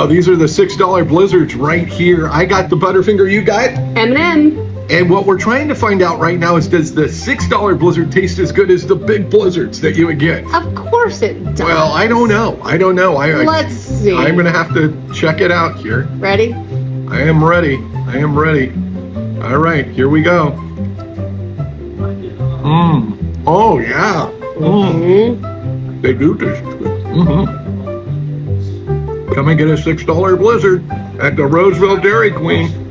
go. These are the $6 blizzards right here. I got the Butterfinger. You got? M&M. And what we're trying to find out right now is, does the $6 blizzard taste as good as the big blizzards that you would get? Of course it does. Well, I don't know. Let's see. I'm going to have to check it out here. Ready? I am ready. All right, here we go. Oh, yeah. They do taste good. Come and get a $6 blizzard at the Roseville Dairy Queen.